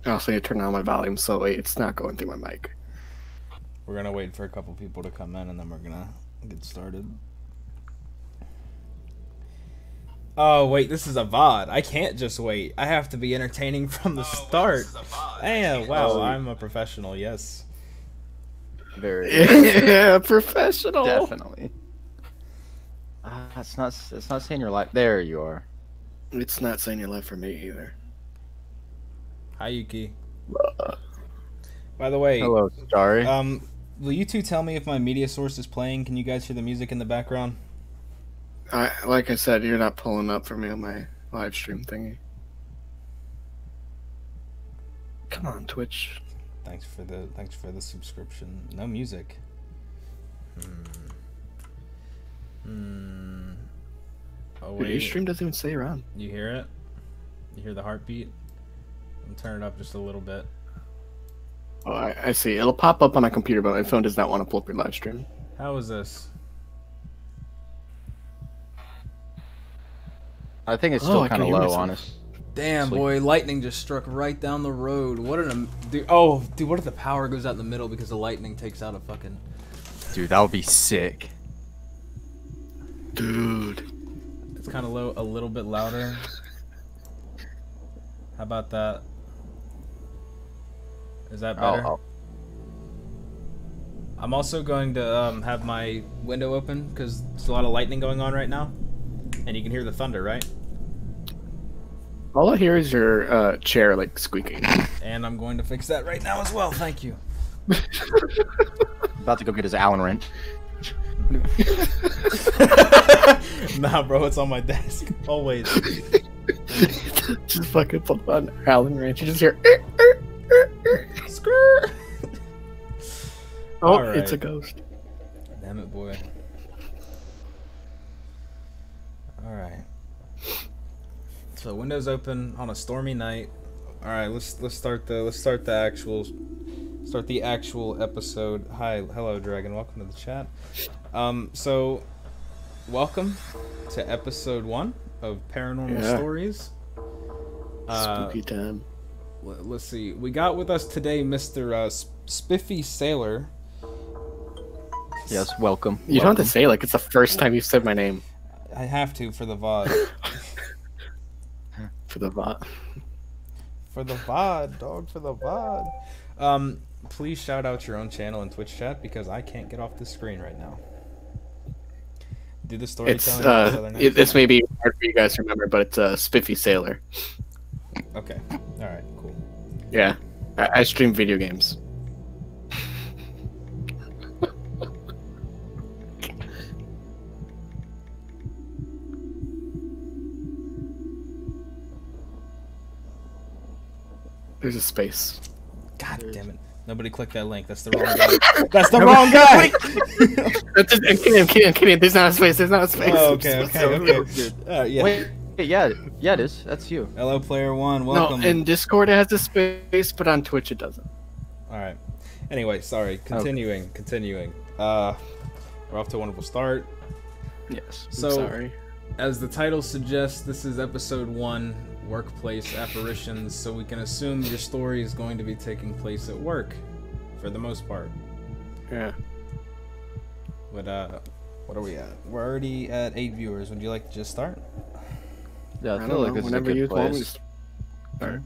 I also need to turn on my volume so wait, it's not going through my mic. We're gonna wait for a couple people to come in, and then we're gonna get started. Oh wait, this is a VOD. I can't just wait. I have to be entertaining from the start. Damn, wow, I'm a professional. Yes. Very. Yeah, professional. Definitely. It's not saying your life. There you are. It's not saying your life for me either. Hi, Yuki. By the way, Hello, Starry. Will you two tell me if my media source is playing? Can you guys hear the music in the background? Like I said, you're not pulling up for me on my live stream thingy. Come on, Twitch. Thanks for the subscription. No music. Oh wait. Your stream doesn't even say you're on. You hear it? You hear the heartbeat? I'm turn it up just a little bit. Oh, I see. It'll pop up on my computer, but my phone does not want to pull up your live stream. How is this? I think it's still I kind can of hear low, myself. honest. Damn, boy, lightning just struck right down the road. What an dude! Oh, dude, what if the power goes out in the middle because the lightning takes out a fucking? Dude, that would be sick. Dude. It's kind of low, a little bit louder. How about that? Is that better? I'm also going to have my window open because there's a lot of lightning going on right now, and you can hear the thunder, right? All I hear is your chair like squeaking. And I'm going to fix that right now as well. Thank you. About to go get his Allen wrench. Nah, bro, it's on my desk. Always. Just fucking put on Allen wrench. You just hear. Screw. Oh, All right. It's a ghost. Damn it, boy. All right. So windows open on a stormy night. All right, let's start the actual episode. Hi, hello, Dragon. Welcome to the chat. So welcome to episode 1 of Paranormal Stories. Spooky time. Let's see. We got with us today Mr. SpiffySailor. Yes, welcome. You don't have to say like it's the first time you've said my name. I have to for the VOD. For the bot. For the VOD, dog, for the VOD. Please shout out your own channel in Twitch chat because I can't get off the screen right now. Do the storytelling. This may be hard for you guys to remember, but it's SpiffySailor. Okay. All right. Cool. Yeah, I stream video games. There's a space. God damn it. Nobody clicked that link. That's the wrong guy. That's the wrong guy! I'm kidding. There's not a space. There's not a space. Oh, okay. Yeah. Wait, yeah, it is. That's you. Hello, player 1. Welcome. No, in Discord it has a space, but on Twitch it doesn't. Alright. Anyway, sorry. Continuing. We're off to a wonderful start. Yes. So, sorry. As the title suggests, this is episode 1, Workplace Apparitions, so we can assume your story is going to be taking place at work, for the most part. Yeah. But, what are we at? We're already at 8 viewers. Would you like to just start? Yeah, I I feel like don't know, this is a whenever you good want me to place. start.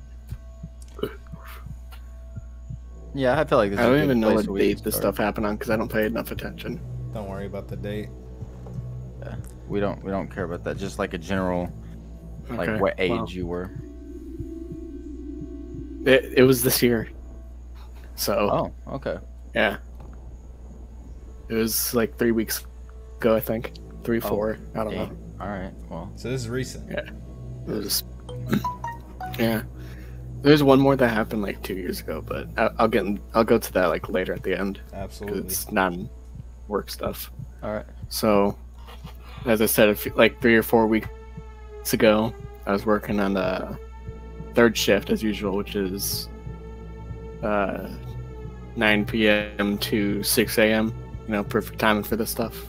Yeah, I feel like this is I a don't good even know place what we date can this start. stuff happened on because I don't pay enough attention. Don't worry about the date. Yeah, we don't care about that. Just like a general, like Okay, what age well. you were. It was this year. So. Oh, okay. Yeah. It was like 3 weeks ago, I think. 3, 4. I don't know. All right. Well. So this is recent. Yeah. It was. Yeah. There's one more that happened like 2 years ago, but I'll go to that like later at the end. 'Cause Absolutely. it's non-work stuff. All right. So, as I said, like 3 or 4 weeks ago, I was working on the third shift as usual, which is 9 p.m. to 6 a.m. You know, perfect timing for this stuff.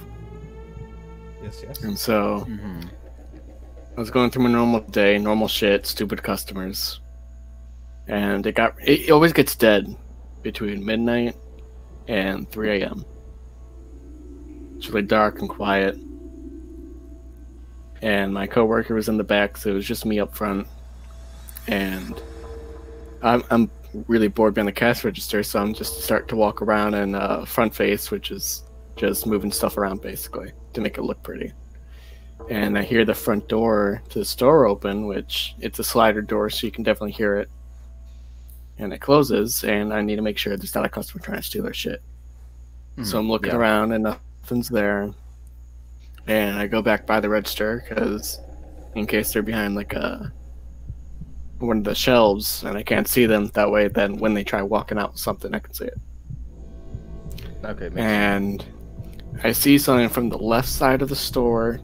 Yes. And so, Mm-hmm. I was going through my normal day, normal shit, stupid customers. and it always gets dead between midnight and 3 a.m. It's really dark and quiet. And my coworker was in the back, so it was just me up front. And I'm really bored behind the cash register, so I'm just start to walk around and front face, which is just moving stuff around basically to make it look pretty. And I hear the front door to the store open, which it's a slider door, so you can definitely hear it. And it closes, and I need to make sure there's not a customer trying to steal our shit. So I'm looking around, and nothing's there. And I go back by the register, because in case they're behind like one of the shelves, and I can't see them that way, then when they try walking out with something, I can see it. Okay. And I see something from the left side of the store,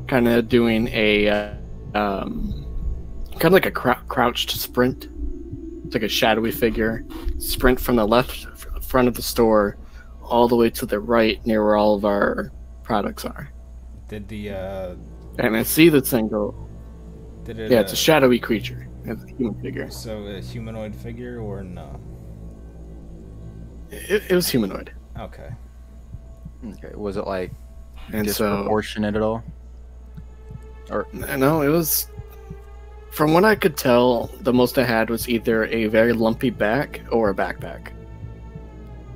kind of doing a kind of like a crouched sprint. It's like a shadowy figure sprint from the left front of the store all the way to the right near where all of our products are. Did the and I see the thing go. Did it? Yeah, it's a shadowy creature. It's a human figure. So a humanoid figure or no? It was humanoid. Okay. Okay. Was it like And disproportionate at all? Or no, it was. From what I could tell, the most I had was either a very lumpy back or a backpack.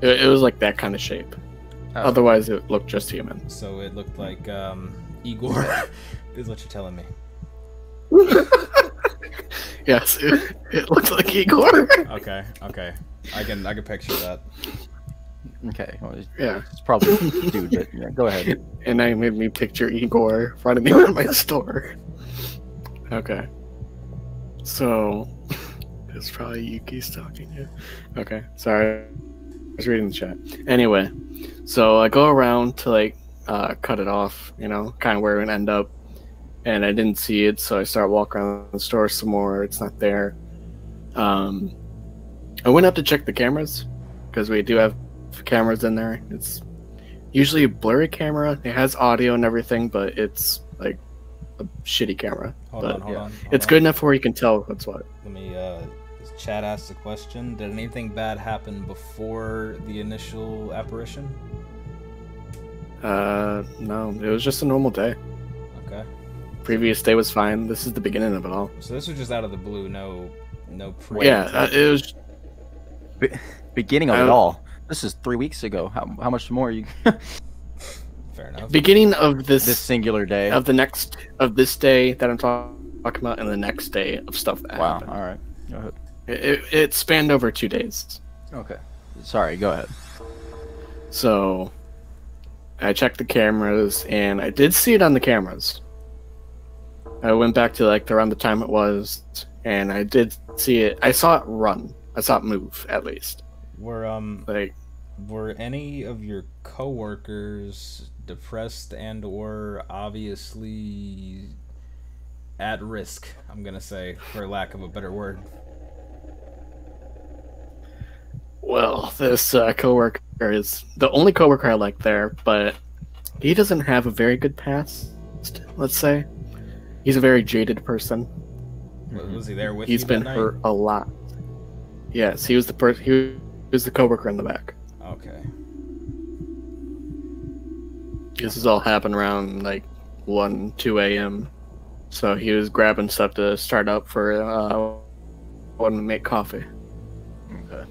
It was like that kind of shape. Oh. Otherwise, it looked just human. So it looked like Igor, is what you're telling me. Yes, it looked like Igor. Okay. I can picture that. okay. Well, Yeah. it's probably dude, but yeah, go ahead. And I made me picture Igor running around my store. Okay. So, it's probably Yuki's talking to you. Okay, sorry. I was reading the chat. Anyway, so I go around to like cut it off, you know, kind of where it would end up. And I didn't see it, so I start walking around the store some more. It's not there. I went up to check the cameras, because we do have cameras in there. It's usually a blurry camera. It has audio and everything, but it's like a shitty camera. Hold on. It's good enough where you can tell what's what. Let me, Chad asked a question. Did anything bad happen before the initial apparition? No. It was just a normal day. Okay. Previous day was fine. This is the beginning of it all. So this was just out of the blue, no pre. Yeah, it was... Beginning of it all. This is 3 weeks ago. How much more you... Fair enough. Beginning of this singular day. Of this day that I'm talking about, and the next day of stuff that happened. Wow, alright. Go ahead. It spanned over 2 days. Okay. Sorry, go ahead. So, I checked the cameras, and I did see it on the cameras. I went back to like around the time it was, and I did see it. I saw it run. I saw it move, at least. Were any of your coworkers depressed and or obviously at risk, I'm gonna say, for lack of a better word? Well, this coworker is the only coworker I like there, but he doesn't have a very good past, let's say. He's a very jaded person. Was he there with you? He's been hurt a lot. Yes, he was the person. He was the coworker in the back. Okay. This has all happened around like 1, 2 a.m. So he was grabbing stuff to start up for when we make coffee. Okay.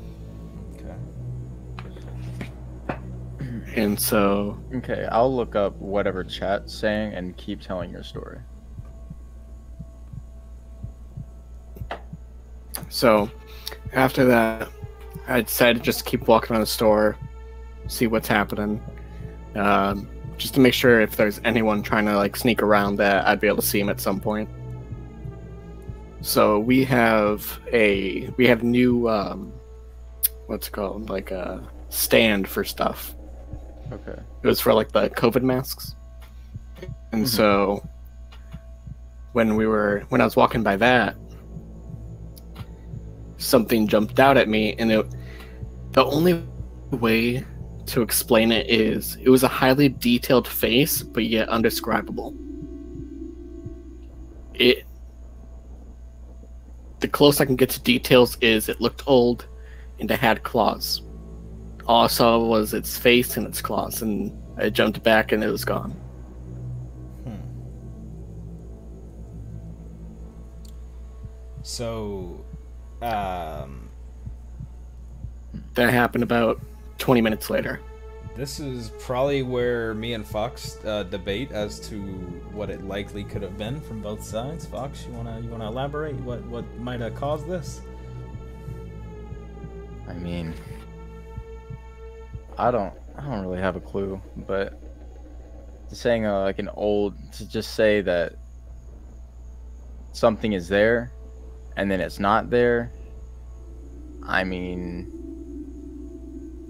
And so... Okay, I'll look up whatever chat's saying and keep telling your story. So, after that, I decided to just keep walking around the store, see what's happening, just to make sure if there's anyone trying to like sneak around that I'd be able to see him at some point. So we have new what's it called, like a stand for stuff. Okay. It was for like the COVID masks, and so when I was walking by that, something jumped out at me, and the only way to explain it is it was a highly detailed face, but yet undescribable. the closest I can get to details is it looked old and it had claws. All I saw was its face and its claws, and I jumped back and it was gone. So, that happened about 20 minutes later. This is probably where me and Fox debate as to what it likely could have been from both sides. Fox, you wanna elaborate? What might have caused this? I mean, I don't really have a clue, but saying like an old, to just say that something is there and then it's not there. I mean,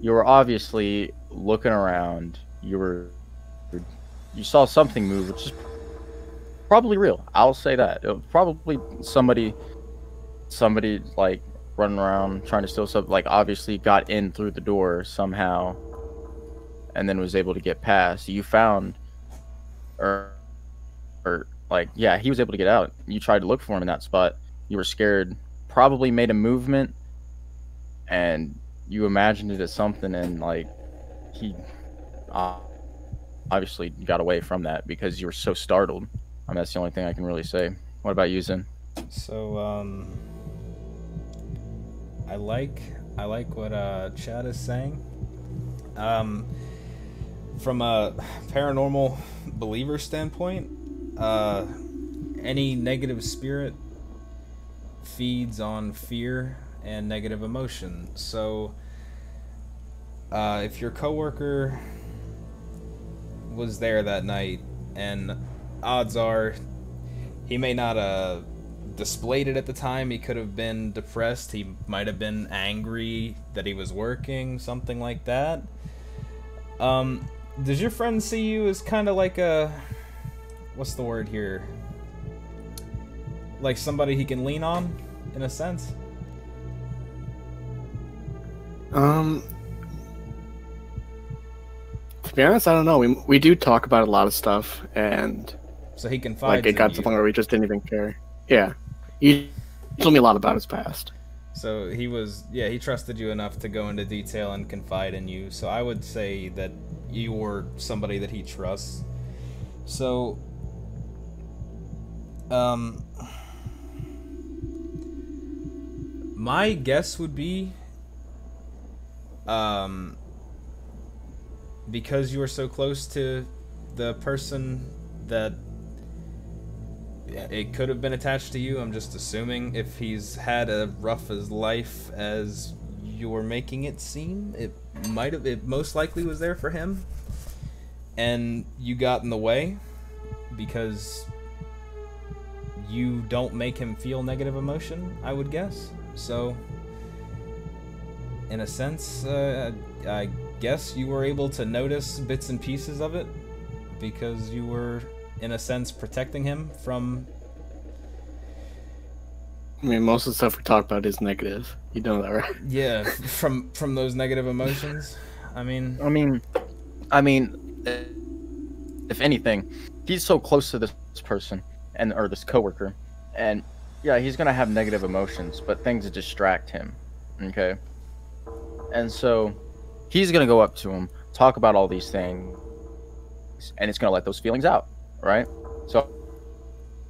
you were obviously looking around. You saw something move, which is probably real. I'll say that. It was probably somebody like running around trying to steal something. Like obviously got in through the door somehow, and then was able to get past. You found, or like, yeah, he was able to get out. You tried to look for him in that spot. You were scared. Probably made a movement, and you imagined it as something, and like he obviously got away from that because you were so startled. I mean, that's the only thing I can really say. What about you, Zen? So I like what Chad is saying. From a paranormal believer standpoint, any negative spirit feeds on fear and negative emotion. So if your coworker was there that night, and odds are he may not have displayed it at the time, he could have been depressed, he might have been angry that he was working, something like that. Does your friend see you as kind of like a, what's the word here, like somebody he can lean on in a sense? To be honest, I don't know. We do talk about a lot of stuff, and so he confides like it got in to the you. point where we just didn't even care. Yeah, he told me a lot about his past. So he was, yeah, he trusted you enough to go into detail and confide in you. So I would say that you were somebody that he trusts. So, my guess would be, because you were so close to the person that it could have been attached to you, I'm just assuming if he's had a rough as life as you're making it seem, it most likely was there for him, and you got in the way because you don't make him feel negative emotion, I would guess. So in a sense, I guess you were able to notice bits and pieces of it because you were, in a sense, protecting him from... I mean, most of the stuff we talk about is negative. You know that, right? Yeah, from those negative emotions. I mean, if anything, he's so close to this person or this coworker, and yeah, he's gonna have negative emotions, but things distract him. Okay, and so he's gonna go up to him, talk about all these things, and it's gonna let those feelings out, right? So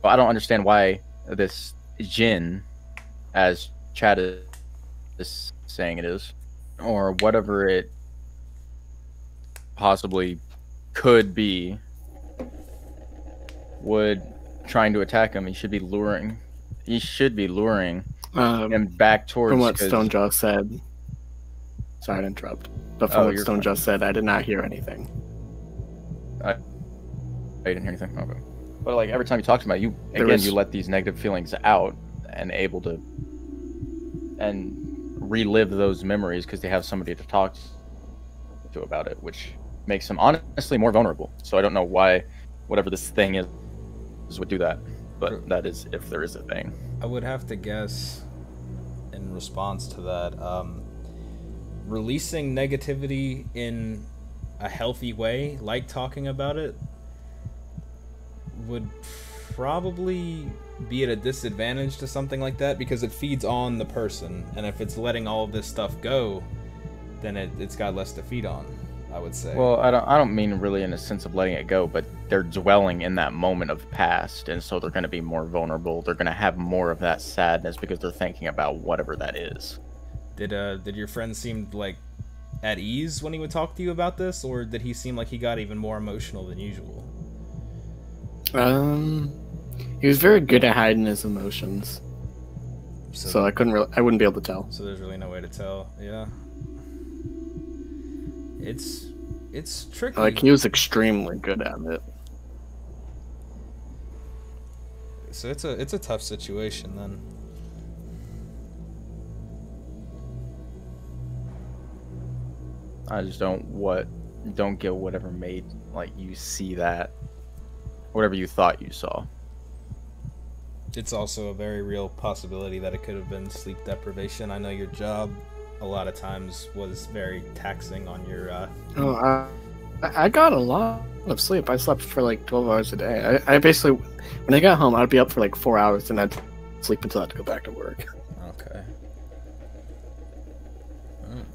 I don't understand why this Jinn, as Chad is saying it is, or whatever it possibly could be, would trying to attack him. He should be luring him back towards. From what Stonejaw said, sorry to interrupt, but from what Stonejaw said, I did not hear anything. I didn't hear anything. Okay. But like every time you talk to him, you let these negative feelings out and able to relive those memories because they have somebody to talk to about it, which makes him honestly more vulnerable. So I don't know why whatever this thing is would do that, but that is if there is a thing. I would have to guess in response to that, releasing negativity in a healthy way, like talking about it, would probably be at a disadvantage to something like that because it feeds on the person, and if it's letting all of this stuff go, then it's got less to feed on, I would say. Well, I don't mean really in a sense of letting it go, but they're dwelling in that moment of past, and so they're going to be more vulnerable. They're going to have more of that sadness because they're thinking about whatever that is. Did your friend seem like at ease when he would talk to you about this, or did he seem like he got even more emotional than usual? He was very good at hiding his emotions, so I wouldn't be able to tell. So there's really no way to tell. Yeah, it's tricky. Like, he was extremely good at it. So it's a tough situation then. I just don't get whatever made like you see that, whatever you thought you saw. It's also a very real possibility that it could have been sleep deprivation. I know your job a lot of times was very taxing on your I got a lot of sleep. I slept for like 12 hours a day. I basically, when I got home, I'd be up for like 4 hours and I'd sleep until I had to go back to work. Okay.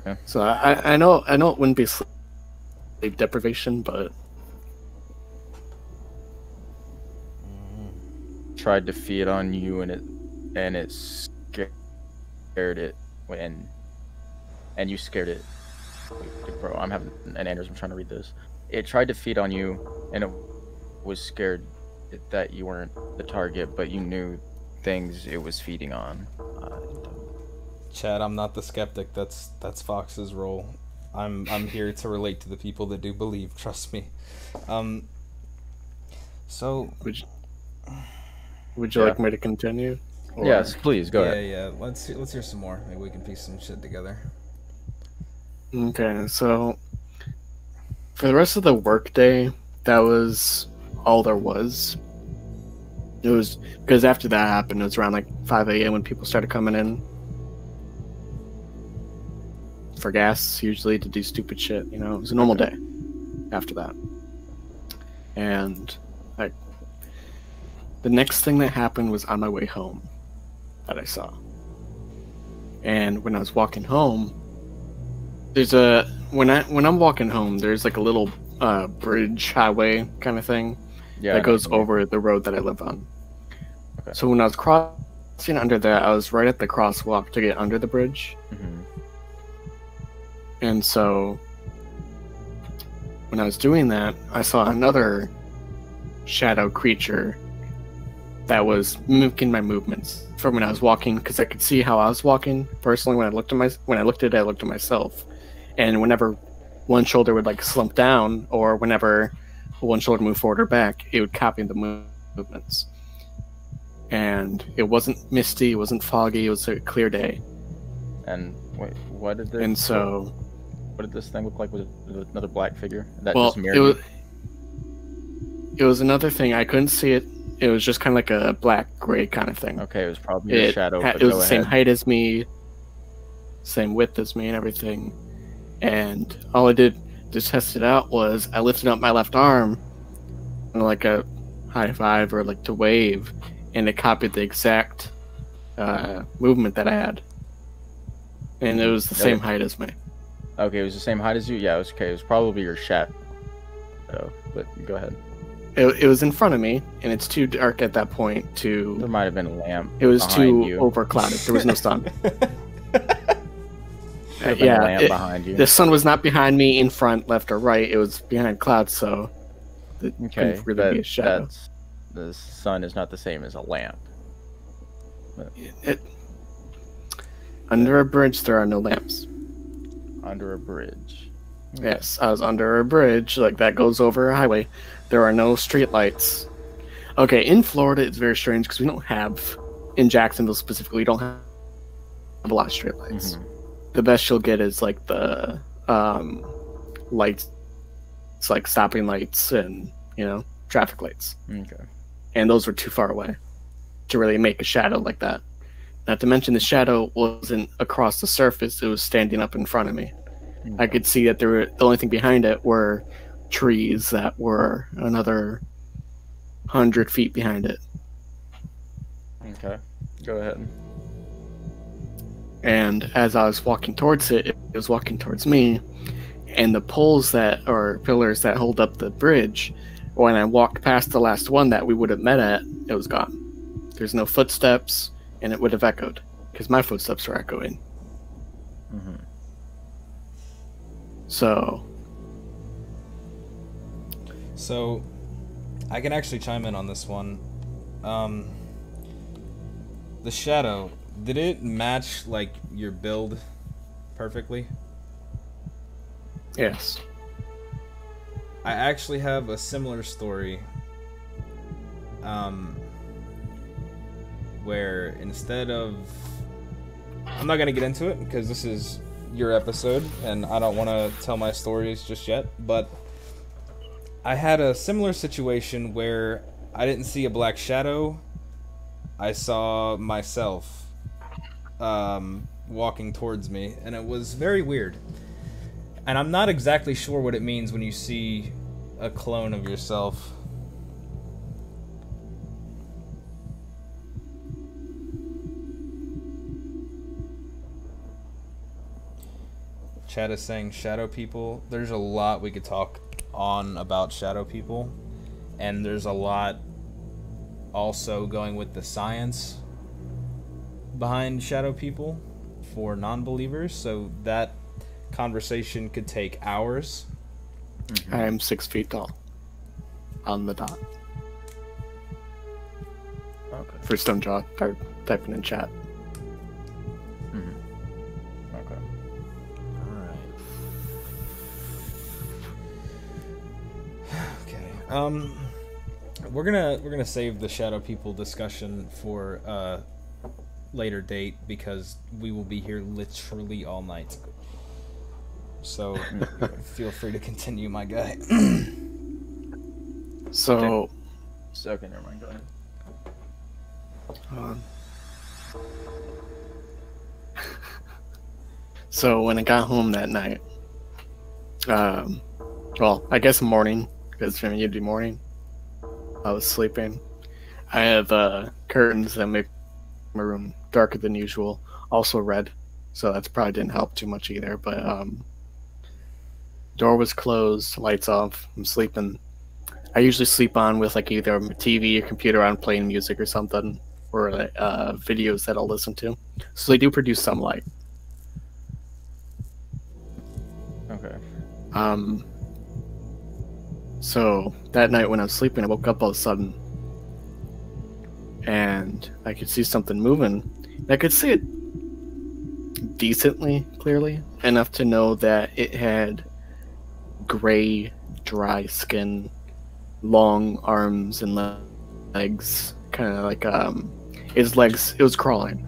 Okay. So I know it wouldn't be sleep deprivation, but tried to feed on you, and it scared it, and you scared it. Wait, bro, I'm having an aneurysm trying to read this. It tried to feed on you, and it was scared that you weren't the target, but you knew things it was feeding on. Chad, I'm not the skeptic. That's Fox's role. I'm here to relate to the people that do believe. Trust me. So would you like me to continue? Or... Yes, please go ahead. Yeah. Let's hear some more. Maybe we can piece some shit together. Okay, so for the rest of the workday, that was all there was. It was because after that happened, it was around like 5 a.m. when people started coming in for gas, usually to do stupid shit. You know, it was a normal day after that. And like, the next thing that happened was on my way home that I saw. And when I was walking home, there's when I'm walking home, there's like a little bridge highway kind of thing that goes over the road that I live on. Okay. So when I was crossing under that, I was right at the crosswalk to get under the bridge. Mm-hmm. And so when I was doing that, I saw another shadow creature that was mimicking my movements from when I was walking, because I could see how I was walking personally when I looked at it, I looked at myself, and whenever one shoulder would like slump down, or whenever one shoulder moved forward or back, it would copy the movements. And it wasn't misty, it wasn't foggy, it was a clear day. And wait, what did this thing look like? Was it another black figure that just mirrored it was another thing. I couldn't see it. It was just kind of like a black-gray kind of thing. Okay, it was probably a shadow. It was the same height as me, same width as me and everything. And all I did to test it out was I lifted up my left arm, like a high five or like to wave, and it copied the exact movement that I had. And it was the same height as me. Okay, it was the same height as you? Yeah, it was okay. It was probably your shadow. But go ahead. It was in front of me, and it's too dark at that point to... There might have been a lamp. It was too overclouded. There was no sun. Behind you. The sun was not behind me, in front, left, or right. It was behind clouds, so it couldn't really be a shadow. The sun is not the same as a lamp. Under a bridge, there are no lamps. Under a bridge. Yes, I was under a bridge, like that goes over a highway. There are no street lights. Okay, in Florida, it's very strange because we don't have, in Jacksonville specifically, we don't have a lot of street lights. Mm-hmm. The best you'll get is like the lights, it's like stopping lights and, traffic lights. Okay. And those were too far away to really make a shadow like that. Not to mention the shadow wasn't across the surface, it was standing up in front of me. Okay. I could see that the only thing behind it were trees that were another 100 feet behind it. Okay, go ahead. And as I was walking towards it, it was walking towards me. And the poles that, or pillars that hold up the bridge, when I walked past the last one that we would have met at, it was gone. There's no footsteps, and it would have echoed, because my footsteps were echoing. Mm-hmm. So, I can actually chime in on this one. The shadow, did it match, like, your build perfectly? yes. I actually have a similar story, where instead of... I'm not going to get into it, because this is your episode, and I don't want to tell my stories just yet, but I had a similar situation where I didn't see a black shadow. I saw myself walking towards me, and it was very weird. And I'm not exactly sure what it means when you see a clone of yourself. Chad is saying shadow people. There's a lot we could talk on about shadow people, and there's a lot also going with the science behind shadow people for non-believers, so that conversation could take hours. I am 6 feet tall. On the dot. Okay. For Stonejaw, or typing in chat. Mm-hmm. Okay. Alright. Okay. We're gonna save the shadow people discussion for a later date, because we will be here literally all night. So feel free to continue, my guy. So, Okay, never mind. Go ahead. So when I got home that night, well, I guess morning, because for me it'd be morning. I was sleeping. I have curtains that make my room darker than usual, also red, so that's probably didn't help too much either. But door was closed, lights off. I'm sleeping. I usually sleep on with like either a TV or computer on, playing music or something, or videos that I'll listen to. So they do produce some light. Okay. So that night when I was sleeping, I woke up all of a sudden, and I could see something moving. I could see it decently clearly, enough to know that it had gray, dry skin, long arms and legs, kind of like its legs. It was crawling.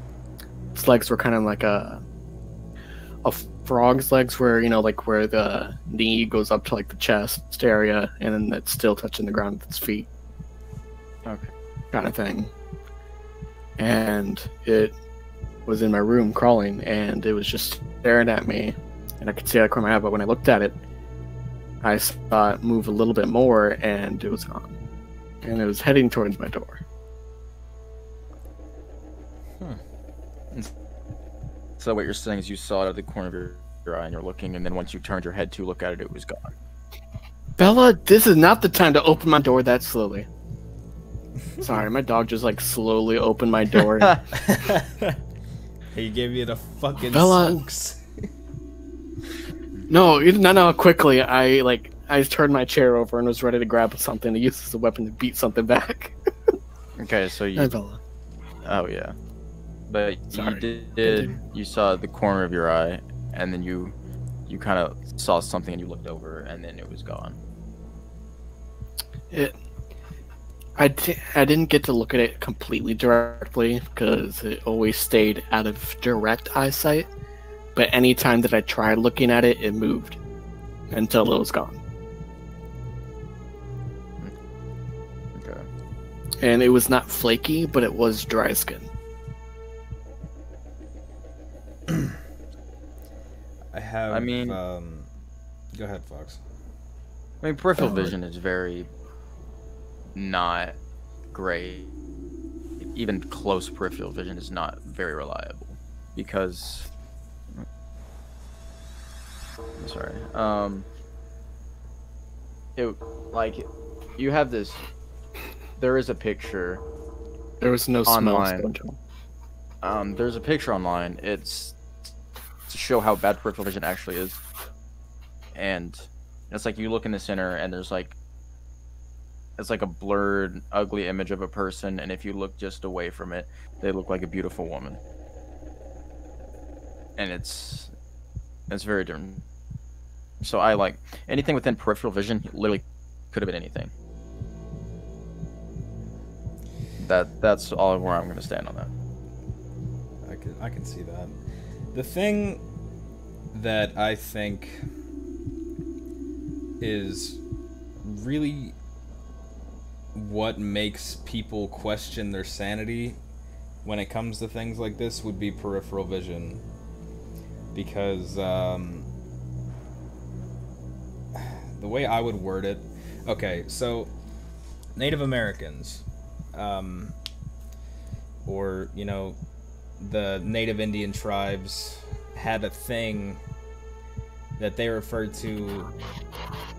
Its legs were kind of like a frog's legs, where like where the knee goes up to like the chest area, and then it's still touching the ground with its feet. Okay. Kind of thing. And it was in my room crawling, and it was just staring at me, and I could see out of the corner of my eye, but when I looked at it, I saw it move a little bit more, and it was gone. And it was heading towards my door. So what you're saying is you saw it out of the corner of your eye and you're looking, and then once you turned your head to look at it, it was gone. Bella, this is not the time to open my door that slowly. Sorry, my dog just like slowly opened my door. He gave you the fucking Bella. spooks. No, you don't know how quickly I turned my chair over and was ready to grab something to use as a weapon to beat something back. Okay, so you... Hi, Bella. Oh, yeah. But Sorry. you saw the corner of your eye, and then you kind of saw something and you looked over, and then it was gone. I didn't get to look at it completely directly, because it always stayed out of direct eyesight. But any time that I tried looking at it, it moved until it was gone. Okay. And it was not flaky, but it was dry skin. I have. I mean, go ahead, Fox. I mean, peripheral vision is very not great even close peripheral vision is not very reliable because. I'm sorry. You have this. There is a picture. There was no online. There's a picture online. It's to show how bad peripheral vision actually is, and it's like you look in the center, and there's like. It's like a blurred, ugly image of a person, and if you look just away from it, they look like a beautiful woman. And it's very different. So I like anything within peripheral vision. Literally, could have been anything. That's all where I'm going to stand on that. I can see that. The thing that I think is really what makes people question their sanity when it comes to things like this would be peripheral vision, because the way I would word it, okay, so Native Americans, or you know, the Native Indian tribes had a thing that they referred to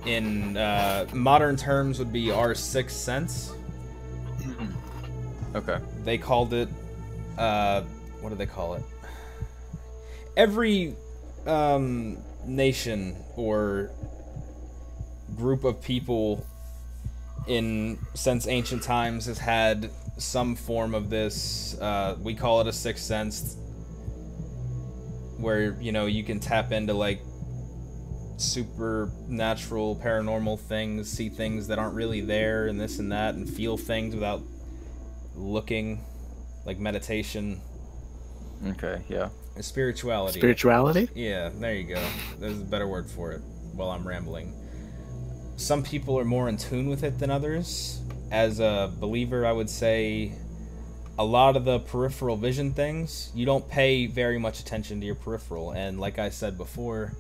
in modern terms would be our sixth sense. Okay. They called it, what do they call it? Every nation or group of people since ancient times has had some form of this. We call it a sixth sense, where, you know, you can tap into like supernatural, paranormal things, see things that aren't really there, and this and that, and feel things without looking, like meditation. Okay, yeah. Spirituality. Spirituality? Yeah, there you go. There's a better word for it while I'm rambling. Some people are more in tune with it than others. As a believer, I would say a lot of the peripheral vision things, you don't pay very much attention to your peripheral. And like I said before,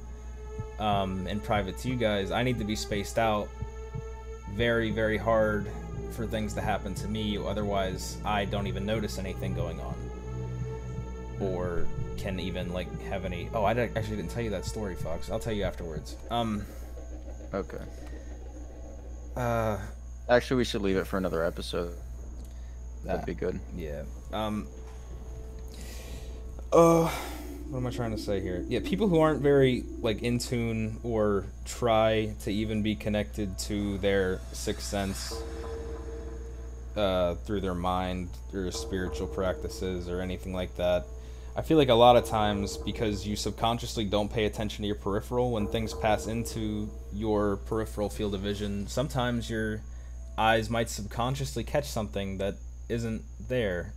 in private to you guys, I need to be spaced out very, very hard for things to happen to me. Otherwise, I don't even notice anything going on. Or can even, like, have any... Oh, I actually didn't tell you that story, Fox. I'll tell you afterwards. Okay. Actually, we should leave it for another episode. That'd be good. Yeah. What am I trying to say here? Yeah, people who aren't very, like, in tune or try to even be connected to their sixth sense through their mind or spiritual practices or anything like that, I feel like a lot of times, because you subconsciously don't pay attention to your peripheral, when things pass into your peripheral field of vision, sometimes your eyes might subconsciously catch something that isn't there,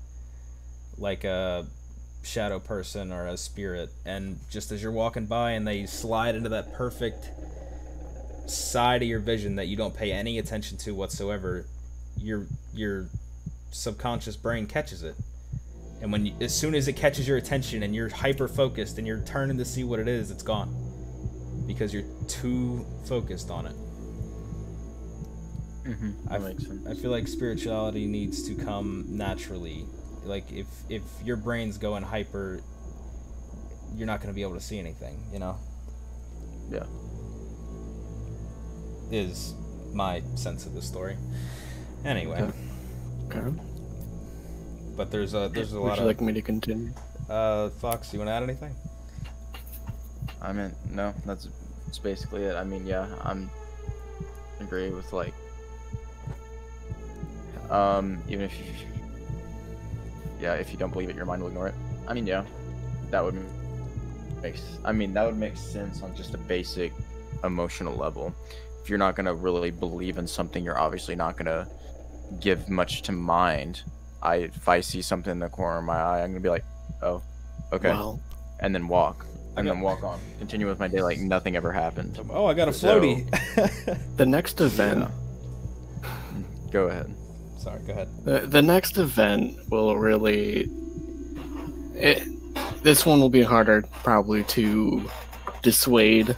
like a shadow person or a spirit, and just as you're walking by and they slide into that perfect side of your vision that you don't pay any attention to whatsoever, your subconscious brain catches it. And when as soon as it catches your attention and you're hyper focused and you're turning to see what it is, it's gone, because you're too focused on it. That makes sense. I feel like spirituality needs to come naturally. Like, if your brain's going hyper, you're not going to be able to see anything, you know? Yeah. Is my sense of the story. Anyway. Okay. But there's a lot of... Would you like me to continue? Fox, you want to add anything? I mean, no, that's basically it. I mean, yeah, agree with, like, even if you don't believe it, your mind will ignore it. I mean, yeah, that would make sense on just a basic emotional level. If you're not gonna really believe in something, you're obviously not gonna give much to mind. If I see something in the corner of my eye, I'm gonna be like, oh, okay, Well, and then walk on, continue with my day like nothing ever happened. Oh, I got a floaty. the next event. Yeah. Go ahead. Sorry, go ahead. The next event will really... this one will be harder probably to dissuade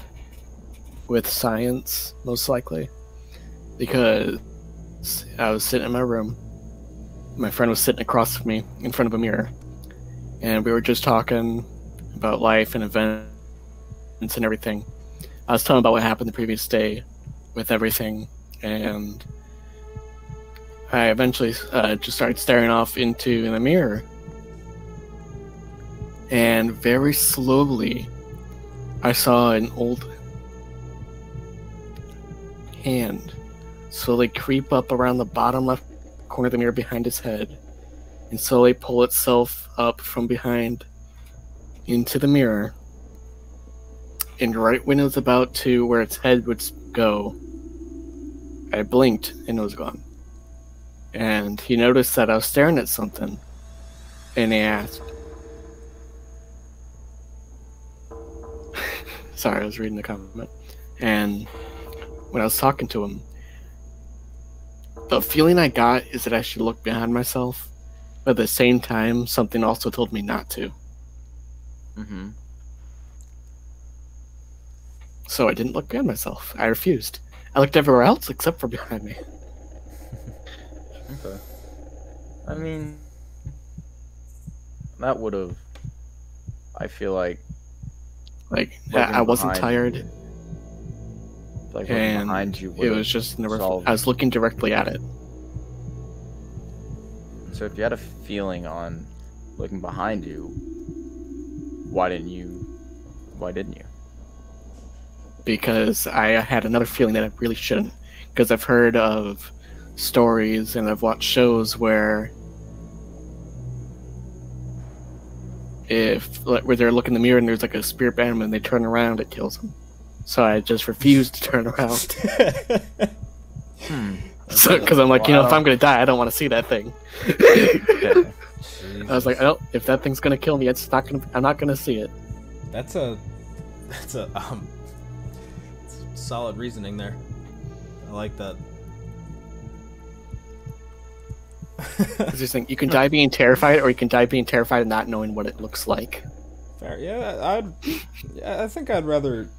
with science, most likely. Because I was sitting in my room my friend was sitting across from me in front of a mirror, and we were just talking about life and events and everything. I was telling about what happened the previous day with everything, and I eventually just started staring off into the mirror, and very slowly I saw an old hand slowly creep up around the bottom left corner of the mirror behind his head and slowly pull itself up from behind into the mirror. And right when it was about to where its head would go, I blinked and it was gone. And he noticed that I was staring at something, and he asked, sorry, I was reading the comment. And when I was talking to him, the feeling I got is that I should look behind myself, but at the same time, something also told me not to. Mm-hmm. So I didn't look behind myself. I refused. I looked everywhere else except for behind me. Okay. I mean, that would have. I feel like I wasn't tired, like and behind you it was just never. I was looking directly at it. So if you had a feeling on looking behind you, why didn't you? Because I had another feeling that I really shouldn't. Because I've heard of stories and I've watched shows where where they're looking in the mirror and there's like a spirit animal and they turn around, it kills them. So I just refused to turn around. So because I'm like, if I'm gonna die, I don't want to see that thing. I was like, oh, if that thing's gonna kill me, I'm not gonna see it. That's a solid reasoning there. I like that. It's just like, you can die being terrified, or you can die being terrified and not knowing what it looks like. Fair, yeah. I think I'd rather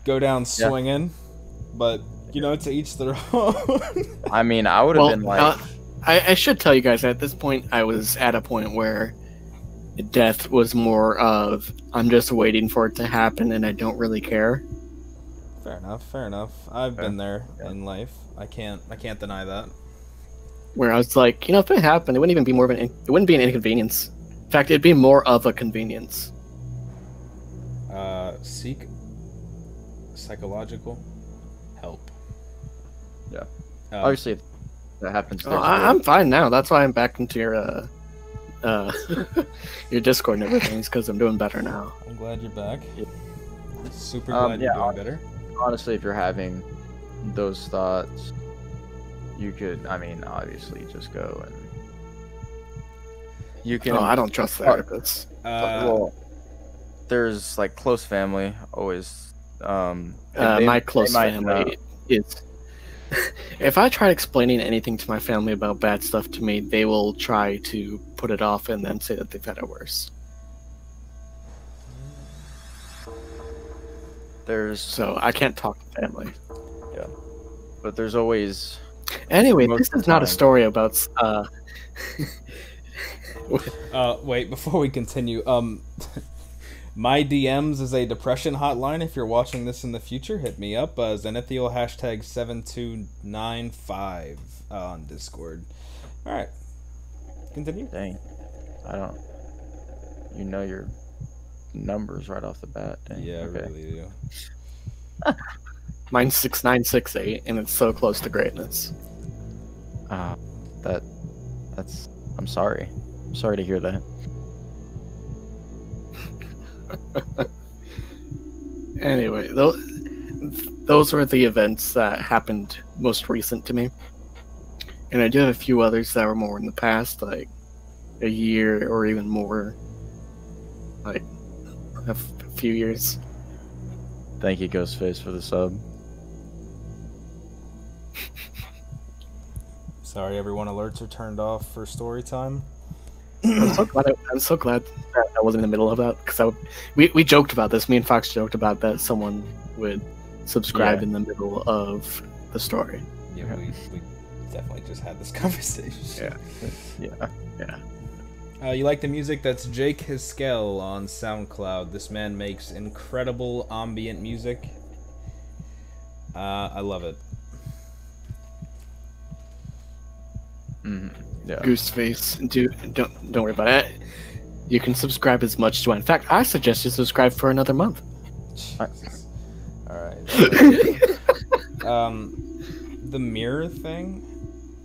go down swinging, but to each their own. I mean, I would have been like. I should tell you guys that at this point, I was at a point where death was more of I'm just waiting for it to happen and I don't really care. Fair enough. I've been there in life. I can't deny that. Where I was like, if it happened, it wouldn't even be it wouldn't be an inconvenience. In fact, it'd be more of a convenience. Seek psychological help. Yeah. Obviously, if that happens. I'm fine now. That's why I'm back into your your Discord and everything. It's because I'm doing better now. I'm glad you're back. Yeah. Super glad you're doing better. Honestly, if you're having those thoughts, you could, obviously just go and you can. Oh, I don't trust therapists. Well, there's like close family always. My close family is. If I try explaining anything to my family about bad stuff to me, they will try to put it off and then say that they've had it worse. So I can't talk to family. Yeah, but there's always. Anyway, this is not a story about. Wait, before we continue, my DMs is a depression hotline. If you're watching this in the future, hit me up. Zenithiel #7295 on Discord. All right, continue. Dang, I don't. Your numbers right off the bat. Dang. Yeah, okay. I really do. Mine's 6968, and it's so close to greatness. That's. I'm sorry. I'm sorry to hear that. Anyway, those were the events that happened most recent to me. And I do have a few others that were more in the past, like a year or even more. Like a few years. Thank you, Ghostface, for the sub. Sorry, everyone. Alerts are turned off for story time. I'm so glad that I wasn't in the middle of that, because we joked about this. Me and Fox joked about that someone would subscribe in the middle of the story. Yeah, we definitely just had this conversation. Yeah. You like the music? That's Jake Hiskel on SoundCloud. This man makes incredible ambient music. I love it. Yeah. Gooseface, don't worry about it. You can subscribe as much as you want. In fact, I suggest you subscribe for another month. Jesus. All right. The mirror thing.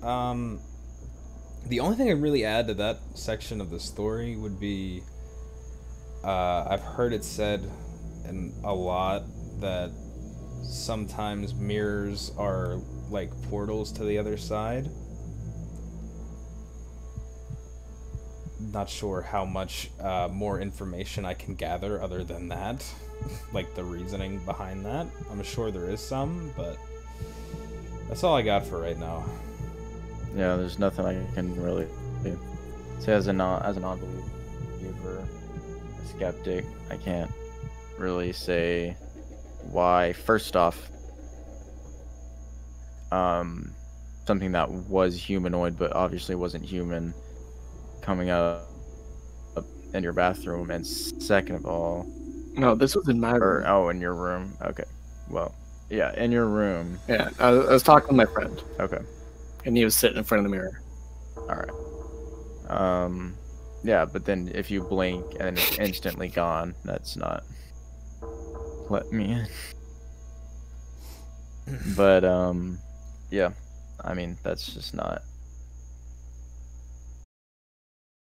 The only thing I'd really add to that section of the story would be, I've heard it said a lot that sometimes mirrors are like portals to the other side. Not sure how much more information I can gather other than that, like the reasoning behind that. I'm sure there is some, but that's all I got for right now. Yeah, there's nothing I can really say as a non-believer, a skeptic. I can't really say why. First off, something that was humanoid but obviously wasn't human coming up in your bathroom, and second of all, No, this was in my room. In your room. Okay, well, yeah, in your room. Yeah, I was talking with my friend. Okay. And he was sitting in front of the mirror. All right. Yeah, but then if you blink and it's instantly gone, that's not let me in. But yeah, I mean, that's just not